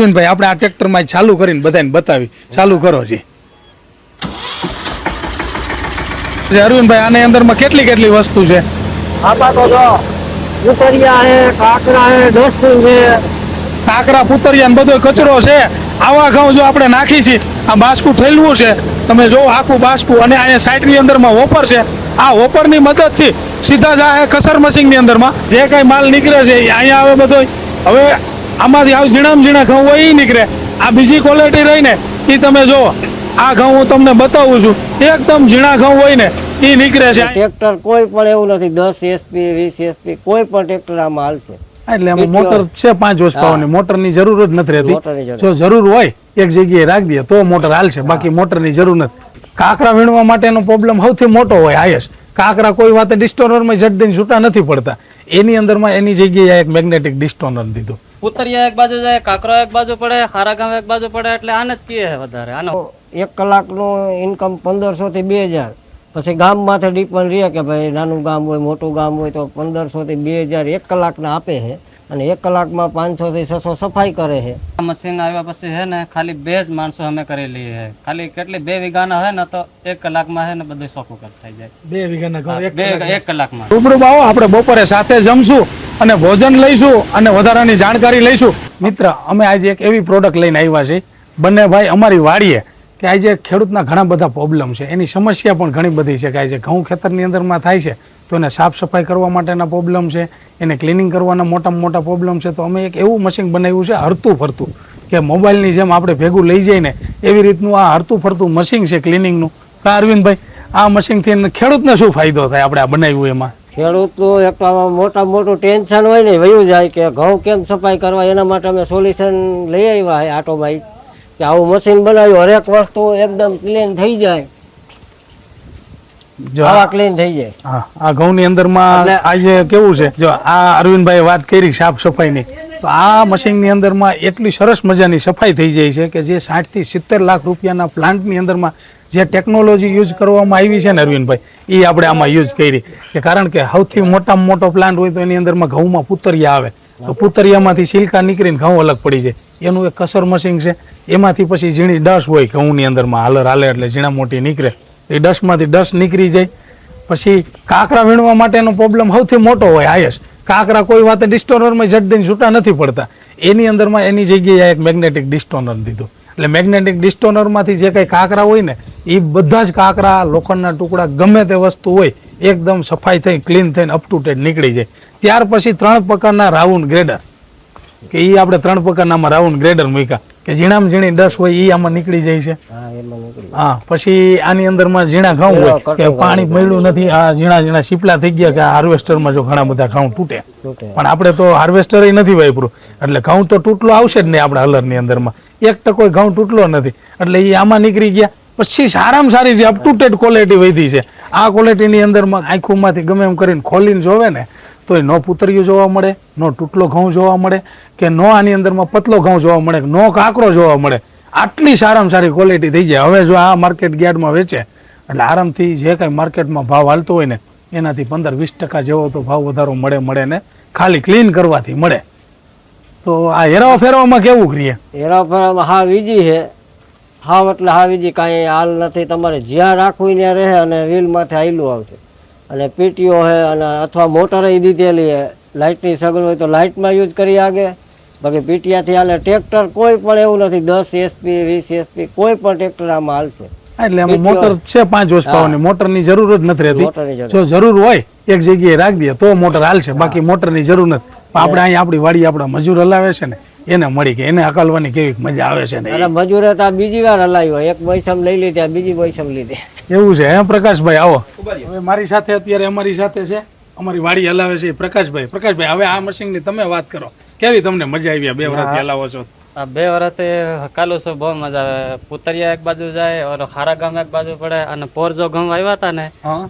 અરવિંદભાઈ આપણે આ ટ્રેક્ટરમાં ચાલુ કરીને બધાને બતાવી ચાલુ કરો જી અરવિંદભાઈ આની અંદરમાં કેટલી કેટલી વસ્તુ છે આમાં તો જો પુતરિયા હે કાકરા હે ડસ્ટબિન છે કાકરા પુતરિયા ને બધો કચરો છે આવા ઘઉં જો આપણે નાખી છીએ આ બાસકું ઠેલવું છે તમે જો આખું બાસકું અને અહીંયા સાઈડની અંદરમાં વોપર છે આ વોપરની મદદથી સીધા જ આ કસર મશીનની અંદરમાં જે કાંઈ માલ નીકળે છે અહીંયા આવે બધો હવે આમાંથી આવ ઝીણામાં ઝીણા ઘઉં હોય એ નીકળે આ બીજી ક્વોલિટી રહીને એ તમે જુઓ આ ઘઉં હું તમને બતાવું છું એકદમ ઝીણા ઘઉં હોય ને એ નીકળે છે ટ્રેક્ટર કોઈ પણ એવું નથી 10 એસપી 20 એસપી કોઈ પણ ટ્રેક્ટર આમાં હાલશે એટલે એમાં મોટર છે 5 હોર્સ પાવરની મોટરની જરૂર જ નથી રહેતી જો જરૂર હોય એક જગ્યાએ રાખી દે તો મોટર હાલશે બાકી મોટરની જરૂર નથી કાકરા વીણવા માટેનો પ્રોબ્લેમ સૌથી મોટો હોય આયસ કાકરા કોઈ વાતે ડિસ્ટોનરમાં જટ દઈને છૂટા નથી પડતા એની અંદરમાં એની જગ્યાએ એક મેગ્નેટિક ડિસ્ટોનર દીધું પુતરિયા એક બાજુ જાય કાકરો એક બાજુ પડે હારા ગામ એક બાજુ પડે એટલે આને જ કીએ વધારે આનો 1 કલાકનું ઇન્કમ 1500 થી 2000 પછી ગામ માથે ડિપેન્ડ રહે કે ભાઈ નાનું ગામ હોય મોટું ગામ હોય તો 1500 થી 2000 1 કલાકના આપે છે અને 1 કલાકમાં 500 થી 600 સફાઈ કરે છે મશીન આવ્યા પછી હે ને ખાલી 2 જ માણસો અમે કરી લઈએ છે ખાલી કેટલી 2 વીઘાના હે ને તો 1 કલાકમાં હે ને બધું સોખું થઈ જાય 2 વીઘાના ઘઉં 1 કલાકમાં રૂબરૂ આવો આપણે બપોરે સાથે જમશું અને ભોજન લઈશું અને વધારાની જાણકારી લઈશું મિત્ર અમે આજે એક એવી પ્રોડક્ટ લઈને આવ્યા છે બંને ભાઈ અમારી વાડીએ કે આજે ખેડૂતના ઘણા બધા પ્રોબ્લેમ છે એની સમસ્યા પણ ઘણી બધી છે કે આજે ઘઉં ખેતરની અંદરમાં થાય છે તો એને સાફ સફાઈ કરવા માટેના પ્રોબ્લેમ છે એને ક્લિનિંગ કરવાના મોટામાં મોટા પ્રોબ્લેમ છે તો અમે એક એવું મશીન બનાવ્યું છે હરતું ફરતું કે મોબાઈલની જેમ આપણે ભેગું લઈ જઈએ ને એવી રીતનું આ હરતું ફરતું મશીન છે ક્લિનિંગનું અરવિંદભાઈ આ મશીનથી ખેડૂતને શું ફાયદો થાય આપણે આ બનાવ્યું એમાં ખેડૂતનું એક તો આમાં મોટું ટેન્શન હોય ને વયું જાય કે ઘઉં કેમ સફાઈ કરવા એના માટે અમે સોલ્યુશન લઈ આવ્યા છે આટોબાઈ કે આવું મશીન બનાવ્યું હરેક વસ્તુ એકદમ ક્લીન થઈ જાય આવા ક્લીન થઈ જાય હા આ ઘઉંની અંદરમાં આજે કેવું છે જો આ અરવિંદભાઈએ વાત કરી સાફ સફાઈની તો આ મશીનની અંદરમાં એટલી સરસ મજાની સફાઈ થઈ જાય છે કે જે 60 થી 70 લાખ રૂપિયાના પ્લાન્ટની અંદરમાં જે ટેકનોલોજી યુઝ કરવામાં આવી છે ને અરવિંદભાઈ એ આપણે આમાં યુઝ કરી કે કારણ કે સૌથી મોટામાં મોટો પ્લાન્ટ હોય તો એની અંદરમાં ઘઉંમાં પુતરિયા આવે તો પુતરિયામાંથી સિલકા નીકળીને ઘઉં અલગ પડી જાય એનું એક કસર મશીન છે એમાંથી પછી ઝીણી ડસ હોય ઘઉંની અંદરમાં હાલે એટલે ઝીણા મોટી નીકળે એ ડસમાંથી ડસ નીકળી જાય પછી કાકરા વીણવા માટેનો પ્રોબ્લેમ સૌથી મોટો હોય આયસ કાકરા કોઈ વાતે ડિસ્ટોનરમાં જટ દઈને છૂટા નથી પડતા એની અંદરમાં એની જગ્યાએ એક મેગ્નેટિક ડિસ્ટોનર દીધું એટલે મેગ્નેટિક ડિસ્ટોનરમાંથી જે કંઈ કાકરા હોય ને એ બધા જ કાકરા લોખંડના ટુકડા ગમે તે વસ્તુ હોય એકદમ સફાઈ થઈ ક્લીન થઈને અપ ટુ ડેટ નીકળી જાય ત્યાર પછી 3 પ્રકારના રાઉન્ડ ગ્રેડર કે એ આપણે 3 પ્રકારનામાં રાઉન્ડ ગ્રેડર મૂક્યા કે ઝીણામાં ઝીણી ડસ હોય એ આમાં નીકળી જાય છે હા પછી આની અંદરમાં ઝીણા ઘઉં હોય કે પાણી મળ્યું નથી આ ઝીણા સીપલા થઈ ગયા કે હાર્વેસ્ટરમાં જો ઘણા બધા ઘઉં તૂટે પણ આપણે તો હાર્વેસ્ટર નથી વાપર્યું એટલે ઘઉં તો તૂટલો આવશે જ નહીં આપણા હલરની અંદરમાં 1% ઘઉં તૂટલો નથી એટલે એ આમાં નીકળી ગયા પછી સારામાં સારી જે અપ ટુ ડેટ ક્વોલિટી વધી છે આ ક્વોલિટીની અંદરમાં આંખોમાંથી ગમે એમ કરીને ખોલીને જોવે ને તો એ નો પુતરિયું જોવા મળે નો તૂટલો ઘઉં જોવા મળે કે નો આની અંદરમાં પતલો ઘઉં જોવા મળે નો કાકરો જોવા મળે આટલી સારામાં સારી ક્વોલિટી થઈ જાય હવે જો આ માર્કેટ યાર્ડમાં વેચે એટલે આરામથી જે કાંઈ માર્કેટમાં ભાવ હાલતો હોય ને એનાથી 15-20% જેવો તો ભાવ વધારો મળે ને ખાલી ક્લીન કરવાથી મળે તો આ હેરાવા ફેરવામાં કેવું કરીએ હેરાવા ફેરવામાં હા વીજી છે હાવ એટલે હા વીજી કાંઈ હાલ નથી તમારે જ્યાં રાખવું ત્યાં રહે અને વ્હીલ માથે હાઈલું આવશે અને પીટીઓ છે અને અથવા મોટર દીધેલી છે લાઇટની સગવડ હોય તો લાઇટમાં યુઝ કરી આગે બાકી પીટીયાથી હાલે ટ્રેક્ટર કોઈ પણ એવું નથી 10 એસપી 20 એસપી કોઈ પણ ટ્રેક્ટર આમાં હાલશે એટલે એમાં મોટર છે 5 હોર્સ પાવરની મોટરની જરૂર જ નથી રહેતી જો જરૂર હોય એક જગ્યાએ રાખી દે તો મોટર હાલશે બાકી મોટરની જરૂર નથી આપણે અહીંયા આપણી વાડી આપણા મજૂર હલાવે છે ને એને મળી કે એને હકાલવાની કેવી મજા આવે છે ને મજૂરે તો બીજી વાર હલાવ્યો એક બૈસમ લઈ લીધી બીજી બૈસમ લીધી એવું છે હે પ્રકાશભાઈ આવો હવે મારી સાથે અત્યારે અમારી સાથે છે અમારી વાડી હલાવે છે પ્રકાશભાઈ હવે આ મશીનની તમે વાત કરો કેવી તમને મજા આવી 2 વર્ષથી હલાવો છો 2 વર્ષથી હકાલું છું બહુ મજા આવે પુતરિયા એક બાજુ જાય और હારા ગામ એક બાજુ પડે અને પોર જો ઘઉં આવ્યા હતા ને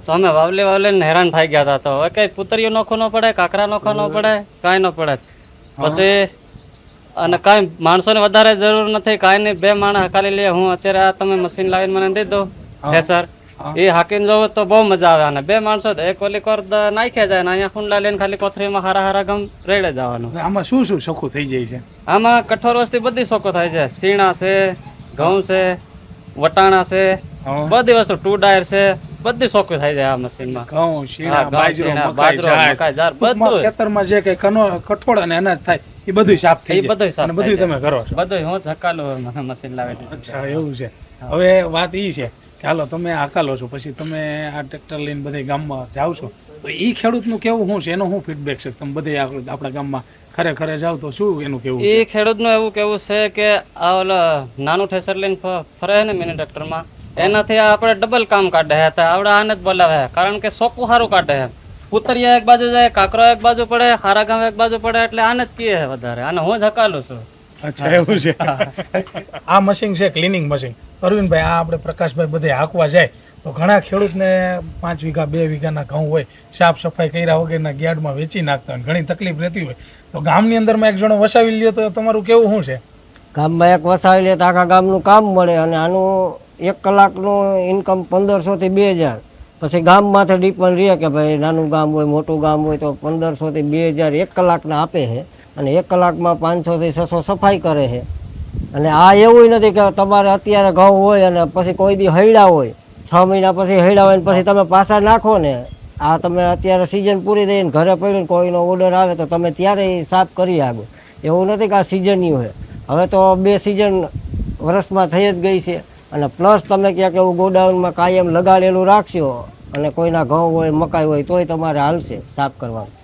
તો અમે વાવલે હેરાન થઈ ગયા હતા તો કઈ પુતરિયો નોખો ન પડે કાકરા નોખો ન પડે કાંઈ ન પડે પછી અને કાંઈ માણસોને વધારે જરૂર નથી કાંઈ નહીં 2 માણસ હકાલી લે હું અત્યારે આ તમે મશીન લાવીને મને દઈ દો હે સર એ હાકીને જવું તો બહુ મજા આવે અને બે માણસો તો એક ઓલી કોર નાખ્યા જાય ને અહીંયા કુંડલા લઈને ખાલી કોથળીમાં હારા હારા ગમ રેડે જવાનું. આમાં શું શું સખું થઈ જાય છે? આમાં કઠોર વસ્તી બધી શોકો થાય છે. શીણા છે, ઘઉં છે, વટાણા છે, બધી વસ્તુ ટુ ડાયર છે, બધી શોકો થાય છે આ મશીનમાં. ઘઉં, શીણા, ઘઉં, બાજરો, શીણા, મકાઈ, બાજરો, જાર, મકાઈ, જાર, ટૂંકમાં બધું. ખેતરમાં જે કઈ કઠોળ અને અનાજ થાય એ બધું સાફ થઈ એ જાય બધું સાફ અને બધું થાય તમે કરો છો. બધું હું જ હકાલું મશીન લાવી દીધું. અચ્છા, એવું છે. હવે વાત ઈ છે કે હાલો તમે હાકાલો છો, પછી તમે આ ટ્રેક્ટર લઈને બધે ગામમાં જાઓ છો, તો ઈ ખેડૂતનું કેવું શું છે, એનો શું ફીડબેક છે? તમે બધે આપણા ગામમાં ખરે જાવ તો શું એનું કેવું? એ ખેડૂતનું એવું કેવું છે કે આ ઓલા નાનું ઠેસર લઈને ફરે ને મિની ટ્રેક્ટરમાં, એનાથી આપણે ડબલ કામ કાઢે છે. આપણે આને જ બોલાવે છે, કારણ કે સોપું સારું કાઢે છે. પુતરિયા એક બાજુ જાય, કાકરો એક બાજુ પડે, હારા ગામ એક બાજુ પડે, એટલે આને જ કીએ છે વધારે. અને હું જ હકાલું છું. અચ્છા, એવું છે. આ મશીન છે ક્લિનિંગ મશીન. અરવિંદભાઈ, આ આપણે પ્રકાશભાઈ બધે હાંકવા જાય તો ઘણા ખેડૂતને 5 વીઘા 2 વીઘાના ઘઉં હોય, સાફ સફાઈ કર્યા વગરના યાર્ડમાં વેચી નાખતા હોય, ઘણી તકલીફ રહેતી હોય, તો ગામની અંદરમાં એક જણો વસાવી લ્યો તો તમારું કેવું શું છે? ગામમાં એક વસાવી લે તો આખા ગામનું કામ મળે અને આનું 1 કલાકનું ઇન્કમ 1500 થી 2000. પછી ગામમાંથી ડિપેન્ડ રહે કે ભાઈ નાનું ગામ હોય મોટું ગામ હોય તો 1500 થી 2000 1 કલાકના આપે છે અને 1 કલાકમાં 500 થી 600 સફાઈ કરે છે. અને આ એવું નથી કે તમારે અત્યારે ઘઉં હોય અને પછી કોઈ દી હૈડા હોય, 6 મહિના પછી હૈડા હોય ને પછી તમે પાછા નાખો ને. આ તમે અત્યારે સિઝન પૂરી થઈને ઘરે પડ્યું કોઈનો ઓર્ડર આવે તો તમે ત્યારે સાફ કરી આપો. એવું નથી કે આ સિઝનની હોય. હવે તો 2 સિઝન વર્ષમાં થઈ જ ગઈ છે. અને પ્લસ તમે ક્યાંક એવું ગોડાઉનમાં કાયમ લગાડેલું રાખશો અને કોઈના ઘઉં હોય મકાઈ હોય તોય તમારે હાલશે સાફ કરવાનું.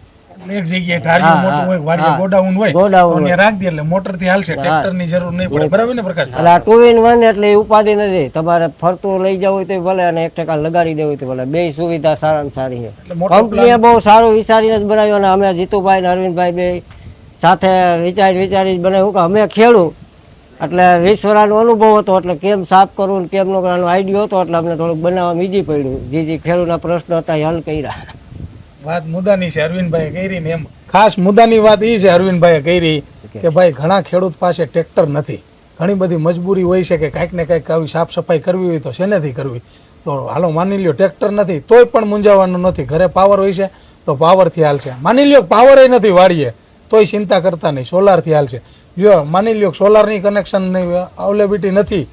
એક જગ્યાએ ઢાળિયું મોટું હોય, વાડીએ ગોડાઉન હોય તો ત્યાં રાખી દે એટલે મોટરથી હાલશે, ટ્રેક્ટરની જરૂર નહીં પડે. બરાબર ને પ્રકાશ? એટલે આ 2 in 1 એટલે એ ઉપાધિ નથી. તમારે ફરતું લઈ જવું હોય તો ભલે અને 1 ટકા લગાડી દેવું હોય તો ભલે. બે સુવિધા સારામાં સારી છે. કંપનીએ બહુ સારું વિચારીને જ બનાવ્યું અને અમે જીતુભાઈ ને અરવિંદભાઈ બે સાથે વિચારી જ બનાવ્યું કે અમે ખેડૂત એટલે 20 વર્ષનો અનુભવ હતો એટલે કેમ સાફ કરવું ને કેમ ન કરવાનો આઈડિયો હતો એટલે અમને થોડુંક બનાવવામાં ઈજી પડ્યું. જે ખેડૂતના પ્રશ્નો હતા એ હલ કર્યા. વાત મુદ્દાની છે અરવિંદભાઈએ કરી ને એમ ખાસ મુદ્દાની વાત એ છે અરવિંદભાઈએ કરી કે ભાઈ ઘણા ખેડૂત પાસે ટ્રેક્ટર નથી, ઘણી બધી મજબૂરી હોય છે કે કાંઈક ને કાંઈક આવી સાફ સફાઈ કરવી હોય તો શેનેથી કરવી? તો હાલો માની લ્યો ટ્રેક્ટર નથી તોય પણ મૂંઝાવાનું નથી, ઘરે પાવર હોય છે તો પાવરથી હાલશે. માની લ્યો પાવર નથી વાળીએ તોય ચિંતા કરતા નહીં, સોલારથી હાલશે. લ્યો માની લ્યો સોલારની કનેક્શનની અવેલેબિલિટી નથી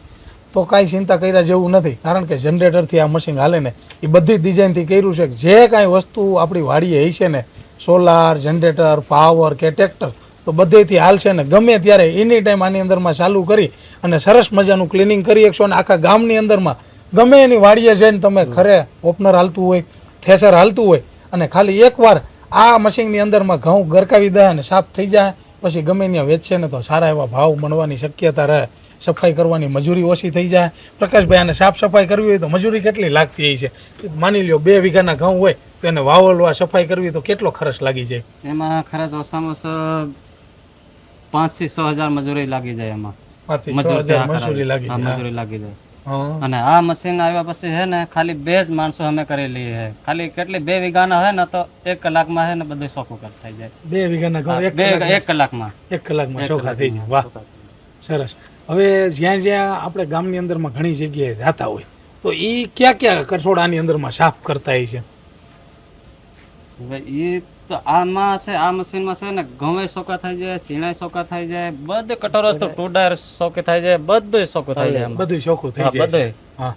તો કાંઈ ચિંતા કર્યા જેવું નથી, કારણ કે જનરેટરથી આ મશીન હાલે ને એ બધી ડિઝાઇનથી કર્યું છે કે જે કાંઈ વસ્તુ આપણી વાડીએ હશે ને સોલાર, જનરેટર, પાવર કે ટ્રેક્ટર તો બધેથી હાલશે ને ગમે ત્યારે એની ટાઈમ આની અંદરમાં ચાલુ કરી અને સરસ મજાનું ક્લિનિંગ કરી શકશો. અને આખા ગામની અંદરમાં ગમે એની વાડીએ જઈને તમે ખરે ઓપનર હાલતું હોય, થેસર હાલતું હોય અને ખાલી એકવાર આ મશીનની અંદરમાં ઘઉં ગરકાવી દે અને સાફ થઈ જાય પછી ગમે ત્યાં વેચશે ને તો સારા એવા ભાવ મળવાની શક્યતા રહે. સફાઈ કરવાની મજૂરી ઓછી થઈ જાય. પ્રકાશભાઈ, આને સાફ સફાઈ કરવી હોય તો મજૂરી કેટલી લાગતી હોય છે? માની લ્યો 2 વીઘાના ઘઉં હોય તો એને વાવલવા સફાઈ કરવી તો કેટલો ખર્ચ લાગી જાય? એમાં ખર્ચ ઓછામાં ઓછો 5 થી 6 હજાર મજૂરી લાગી જાય. એમાં 5 થી 6 હજાર મજૂરી લાગી જાય. મજૂરી લાગી જાય. અને આ મશીન આવ્યા પછી છે ને ખાલી 2 જ માણસો અમે કરેલી છે. ખાલી કેટલી 2 વીઘાના હોય ને તો 1 કલાકમાં છે ને બધું સોખું થઈ જાય. 2 વીઘાના ઘઉં 1 કલાકમાં 1 કલાકમાં ચોખ્ખા થઈ જાય. વાહ, સરસ. હવે જ્યાં જ્યાં આપણે ગામની અંદરમાં ઘણી જગ્યાએ જતા હોય તો એ ક્યાં કઠોળાની અંદરમાં સાફ કરતા હોય છે? હવે એ તો આમાં છે, આ મશીનમાં છે ને ઘઉં સોકા થઈ જાય, શીણા સોકા થઈ જાય, બધું કઠોર વસ્તુ ટુ ડાયર સોકી થઈ જાય, બધું સોકું થઈ જાય. બધું ચોખ્ખું થઈ જાય. બધું. હા,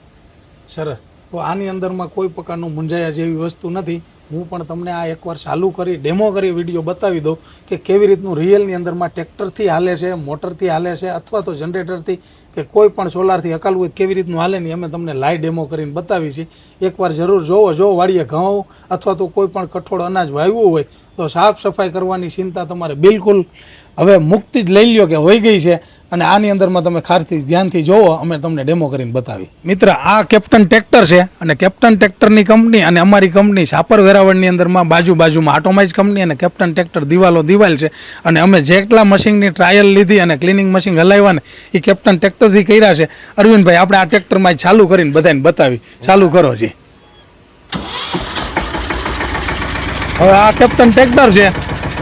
સરસ. તો આની અંદરમાં કોઈ પ્રકારનું મૂંઝાયા જેવી વસ્તુ નથી. હું પણ તમને આ એકવાર ચાલુ કરી ડેમો કરી વિડીયો બતાવી દઉં કે કેવી રીતનું રિયલની અંદરમાં ટ્રેક્ટરથી હાલે છે, મોટરથી હાલે છે અથવા તો જનરેટરથી કે કોઈ પણ સોલારથી હકાલવું હોય કેવી રીતનું હાલે ને અમે તમને લાઈવ ડેમો કરીને બતાવી છે. એકવાર જરૂર જોવો. જો વાડીએ ઘઉં અથવા તો કોઈ પણ કઠોળ અનાજ વાવ્યું હોય તો સાફ સફાઈ કરવાની ચિંતા તમારે બિલકુલ હવે મુક્તિ જ લઈ લ્યો કે હોઈ ગઈ છે. અને આની અંદરમાં તમે ખાસથી ધ્યાનથી જોવો, અમે તમને ડેમો કરીને બતાવી. મિત્ર, આ કેપ્ટન ટ્રેક્ટર છે અને કેપ્ટન ટ્રેક્ટરની કંપની અને અમારી કંપની સાપર વેરાવળની અંદરમાં બાજુમાં ઓટોમાઇઝ કંપની અને કેપ્ટન ટ્રેક્ટર દિવાલ છે. અને અમે જેટલા મશીનની ટ્રાયલ લીધી અને ક્લિનિંગ મશીન હલાવ્યા ને એ કેપ્ટન ટ્રેક્ટરથી કર્યા છે. અરવિંદભાઈ, આપણે આ ટ્રેક્ટરમાં જ ચાલુ કરીને બધાને બતાવી. ચાલુ કરો જી. હવે આ કેપ્ટન ટ્રેક્ટર છે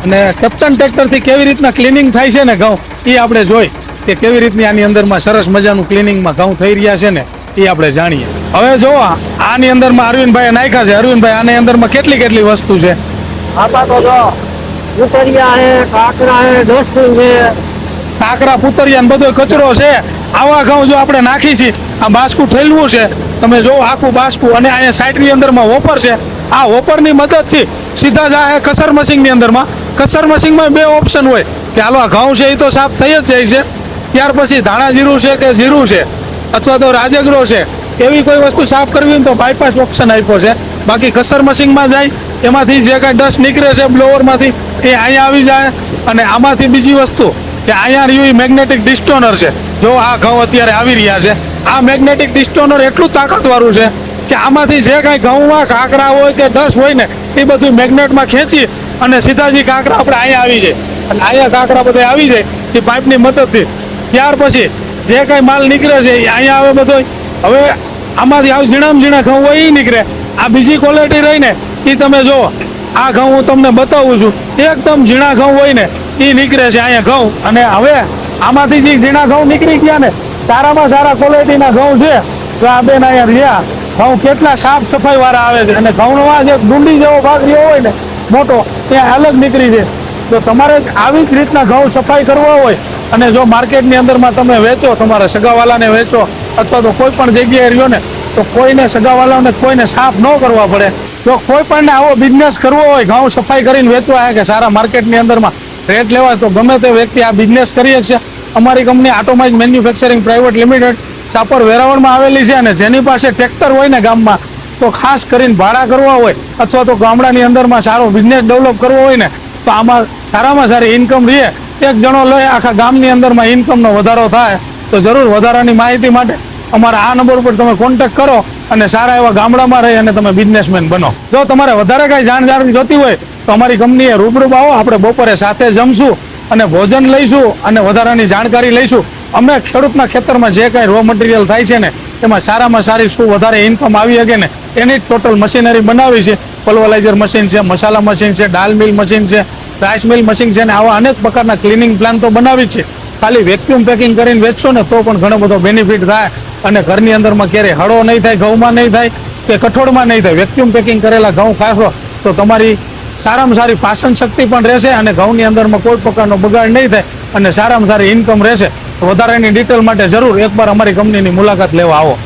અને કેપ્ટન ટ્રેક્ટરથી કેવી રીતના ક્લિનિંગ થાય છે ને ઘઉં એ આપણે જોઈ કે કેવી રીતની આની અંદરમાં સરસ મજાનું ક્લિનિંગમાં ઘઉં થઈ રહ્યા છે ને એ આપણે જાણીએ. હવે જો આની અંદરમાં અરવિંદભાઈ નાખ્યા છે. અરવિંદભાઈ આની અંદરમાં કેટલી કેટલી વસ્તુ છે? આમાં તો જો ઉતરિયા હે, કાકરા હે, ડસ્ટબિન છે. કાકરા પુતરિયા ને બધો કચરો છે. આવા ઘઉં જો આપણે નાખી છીએ, આ બાસકું ઠેલવું છે, તમે જો આખું બાસકું, અને અહીંયા સાઈડની અંદરમાં વોપર છે. આ વોપરની મદદથી સીધા જાય કસર મશીનની અંદરમાં. કસર મશીનમાં બે ઓપ્શન હોય કે હાલો આ ઘઉં છે એ તો સાફ થઈ જ જાય છે, ત્યાર પછી ધાણા જીરું છે કે જીરું છે અથવા તો રાજગરો છે એવી કોઈ વસ્તુ સાફ કરવી હોય તો બાયપાસ ઓપ્શન આપ્યો છે. બાકી કસર મશીનમાં જાય એમાંથી જે કાંઈ ડસ્ટ નીકળે છે બ્લોવરમાંથી એ અહીંયા આવી જાય. અને આમાંથી બીજી વસ્તુ કે અહીંયા રહ્યું મેગ્નેટિક ડિસ્ટોનર છે. જો આ ઘઉં અત્યારે આવી રહ્યા છે, આ મેગ્નેટિક ડિસ્ટોનર એટલું તાકાતવાળું છે કે આમાંથી જે કાંઈ ઘઉંમાં કાંકરા હોય કે ડસ્ટ હોય ને એ બધું મેગ્નેટમાં ખેંચી અને સીધા જે કાંકરા આપણે અહીંયા આવી જાય અને અહીંયા કાંકરા બધા આવી જાય એ પાઇપની મદદથી. ત્યાર પછી જે કાંઈ માલ નીકળે છે એ અહીંયા આવે બધો. હવે આમાંથી આવ ઝીણામાં ઝીણા ઘઉં હોય એ નીકળે. આ બીજી ક્વોલિટી રહીને એ તમે જુઓ, આ ઘઉં હું તમને બતાવું છું, એકદમ ઝીણા ઘઉં હોય ને એ નીકળે છે અહીંયા ઘઉં. અને હવે આમાંથી જે ઝીણા ઘઉં નીકળી ગયા ને સારામાં સારા ક્વોલિટીના ઘઉં છે. તો આ બેન અહીંયા રહ્યા ઘઉં કેટલા સાફ સફાઈ વાળા આવે છે. અને ઘઉંનો જે ડુંડી જેવો ભાગ રહ્યો હોય ને મોટો એ અલગ નીકળી છે. તો તમારે આવી જ રીતના ઘઉં સફાઈ કરવા હોય અને જો માર્કેટની અંદરમાં તમે વેચો, તમારા સગાવાલાને વેચો અથવા તો કોઈ પણ જગ્યાએ રહ્યો ને તો કોઈને સગાવાલાને કોઈને સાફ ન કરવા પડે. જો કોઈ પણ આવો બિઝનેસ કરવો હોય, ઘઉં સફાઈ કરીને વેચવા કે સારા માર્કેટની અંદરમાં રેટ લેવા, તો ગમે તે વ્યક્તિ આ બિઝનેસ કરી શકશે. અમારી company atomize manufacturing private limited Sapar વેરાવળમાં આવેલી છે. અને જેની પાસે ટ્રેક્ટર હોય ને ગામમાં, તો ખાસ કરીને ભાડા કરવા હોય અથવા તો ગામડાની અંદરમાં સારો બિઝનેસ ડેવલપ કરવો હોય ને તો આમાં સારામાં સારી ઇન્કમ રહે. એક જણો લઈ આખા ગામની અંદરમાં ઇન્કમનો વધારો થાય. તો જરૂર વધારાની માહિતી માટે અમારા આ નંબર ઉપર તમે કોન્ટેક્ટ કરો અને સારા એવા ગામડામાં રહી અને તમે બિઝનેસમેન બનો. જો તમારે વધારે કાંઈ જાણકારી જોતી હોય તો અમારી કંપનીએ રૂબરૂ આવો, આપણે બપોરે સાથે જમશું અને ભોજન લઈશું અને વધારાની જાણકારી લઈશું. અમે ખેડૂતના ખેતરમાં જે કાંઈ રો મટીરિયલ થાય છે ને એમાં સારામાં સારી શું વધારે ઇન્કમ આવી શકે ને એની જ ટોટલ મશીનરી બનાવી છે. પલ્વરાઇઝર મશીન છે, મસાલા મશીન છે, દાલ મિલ મશીન છે, રાઈસ મિલ મશીન છે, ને આવા અનેક પ્રકારના ક્લિનિંગ પ્લાન તો બનાવી છે. ખાલી વેક્યુમ પેકિંગ કરીને વેચશો ને તો પણ ઘણો બધો બેનિફિટ થાય અને ઘરની અંદરમાં ક્યારેય હળો નહીં થાય, ઘઉંમાં નહીં થાય કે કઠોળમાં નહીં થાય. વેક્યુમ પેકિંગ કરેલા ઘઉં ખાશો તો તમારી સારામાં સારી પાચન શક્તિ પણ રહેશે અને ઘઉંની અંદરમાં કોઈ પ્રકારનો બગાડ નહીં થાય અને સારામાં સારી ઇન્કમ રહેશે. વધારાની ડિટેલ માટે જરૂર એકવાર અમારી કંપનીની મુલાકાત લેવા આવો.